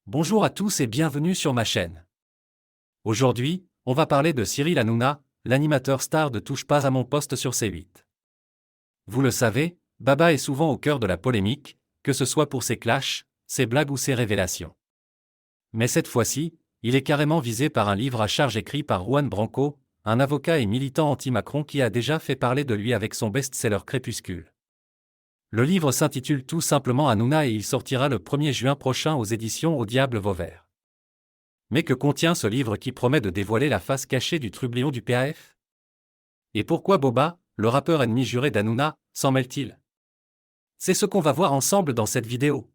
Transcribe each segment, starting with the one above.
Bonjour à tous et bienvenue sur ma chaîne. Aujourd'hui, on va parler de Cyril Hanouna, l'animateur star de Touche pas à mon poste sur C8. Vous le savez, Baba est souvent au cœur de la polémique, que ce soit pour ses clashs, ses blagues ou ses révélations. Mais cette fois-ci, il est carrément visé par un livre à charge écrit par Juan Branco, un avocat et militant anti-Macron qui a déjà fait parler de lui avec son best-seller Crépuscule. Le livre s'intitule tout simplement Hanouna et il sortira le 1er juin prochain aux éditions Au Diable Vauvert. Mais que contient ce livre qui promet de dévoiler la face cachée du trublion du PAF? Et pourquoi Boba, le rappeur ennemi juré d'Hanouna, s'en mêle-t-il? C'est ce qu'on va voir ensemble dans cette vidéo.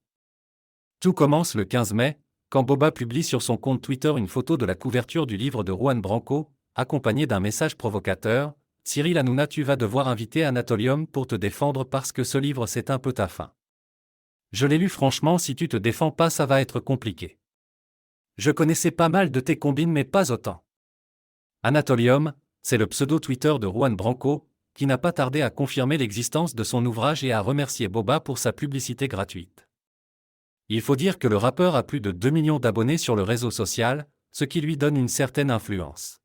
Tout commence le 15 mai, quand Boba publie sur son compte Twitter une photo de la couverture du livre de Juan Branco, accompagnée d'un message provocateur: « Cyril Hanouna, tu vas devoir inviter Anatolium pour te défendre parce que ce livre c'est un peu ta fin. Je l'ai lu franchement, si tu te défends pas ça va être compliqué. Je connaissais pas mal de tes combines mais pas autant. » Anatolium, c'est le pseudo Twitter de Juan Branco, qui n'a pas tardé à confirmer l'existence de son ouvrage et à remercier Boba pour sa publicité gratuite. Il faut dire que le rappeur a plus de 2 millions d'abonnés sur le réseau social, ce qui lui donne une certaine influence.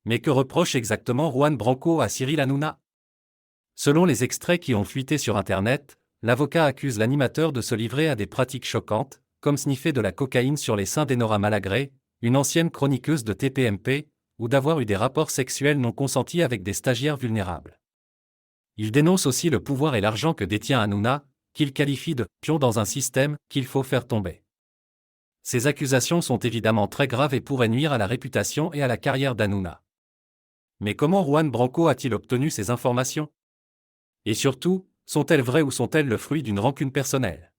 Mais que reproche exactement Juan Branco à Cyril Hanouna? Selon les extraits qui ont fuité sur Internet, l'avocat accuse l'animateur de se livrer à des pratiques choquantes, comme sniffer de la cocaïne sur les seins d'Enora Malagré, une ancienne chroniqueuse de TPMP, ou d'avoir eu des rapports sexuels non consentis avec des stagiaires vulnérables. Il dénonce aussi le pouvoir et l'argent que détient Hanouna, qu'il qualifie de « pion dans un système qu'il faut faire tomber ». Ces accusations sont évidemment très graves et pourraient nuire à la réputation et à la carrière d'Hanouna. Mais comment Juan Branco a-t-il obtenu ces informations? Et surtout, sont-elles vraies ou sont-elles le fruit d'une rancune personnelle?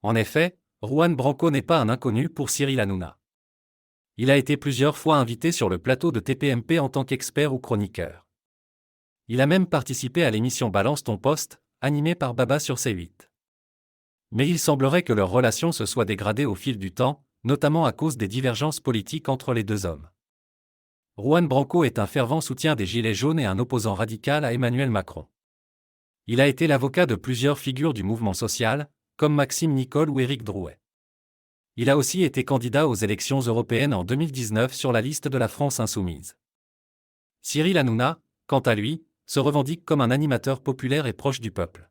En effet, Juan Branco n'est pas un inconnu pour Cyril Hanouna. Il a été plusieurs fois invité sur le plateau de TPMP en tant qu'expert ou chroniqueur. Il a même participé à l'émission Balance ton poste, animée par Baba sur C8. Mais il semblerait que leur relation se soit dégradée au fil du temps, notamment à cause des divergences politiques entre les deux hommes. Juan Branco est un fervent soutien des Gilets jaunes et un opposant radical à Emmanuel Macron. Il a été l'avocat de plusieurs figures du mouvement social, comme Maxime Nicole ou Éric Drouet. Il a aussi été candidat aux élections européennes en 2019 sur la liste de la France insoumise. Cyril Hanouna, quant à lui, se revendique comme un animateur populaire et proche du peuple.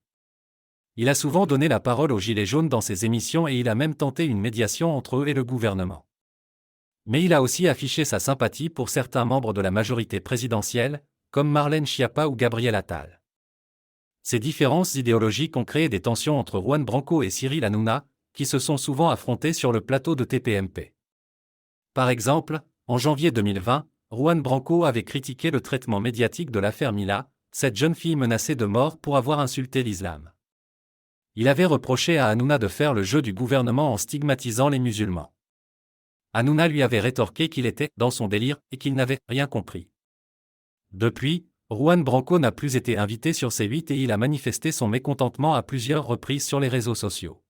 Il a souvent donné la parole aux Gilets jaunes dans ses émissions et il a même tenté une médiation entre eux et le gouvernement. Mais il a aussi affiché sa sympathie pour certains membres de la majorité présidentielle, comme Marlène Schiappa ou Gabriel Attal. Ces différences idéologiques ont créé des tensions entre Juan Branco et Cyril Hanouna, qui se sont souvent affrontés sur le plateau de TPMP. Par exemple, en janvier 2020, Juan Branco avait critiqué le traitement médiatique de l'affaire Mila, cette jeune fille menacée de mort pour avoir insulté l'islam. Il avait reproché à Hanouna de faire le jeu du gouvernement en stigmatisant les musulmans. Hanouna lui avait rétorqué qu'il était dans son délire et qu'il n'avait rien compris. Depuis, Juan Branco n'a plus été invité sur C8 et il a manifesté son mécontentement à plusieurs reprises sur les réseaux sociaux.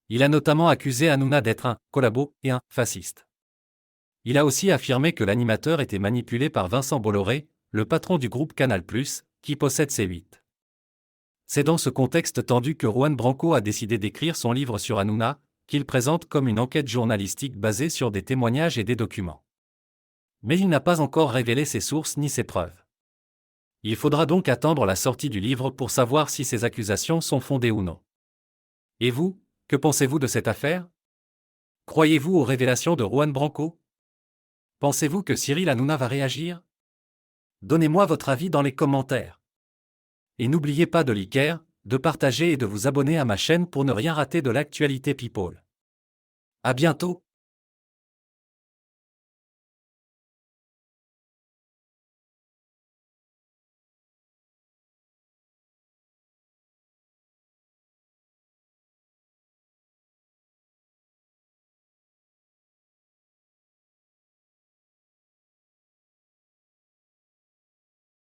Il a notamment accusé Hanouna d'être un collabo et un fasciste. Il a aussi affirmé que l'animateur était manipulé par Vincent Bolloré, le patron du groupe Canal+, qui possède C8. C'est dans ce contexte tendu que Juan Branco a décidé d'écrire son livre sur Hanouna, qu'il présente comme une enquête journalistique basée sur des témoignages et des documents. Mais il n'a pas encore révélé ses sources ni ses preuves. Il faudra donc attendre la sortie du livre pour savoir si ces accusations sont fondées ou non. Et vous, que pensez-vous de cette affaire? Croyez-vous aux révélations de Juan Branco? Pensez-vous que Cyril Hanouna va réagir? Donnez-moi votre avis dans les commentaires. Et n'oubliez pas de liker, de partager et de vous abonner à ma chaîne pour ne rien rater de l'actualité People. À bientôt!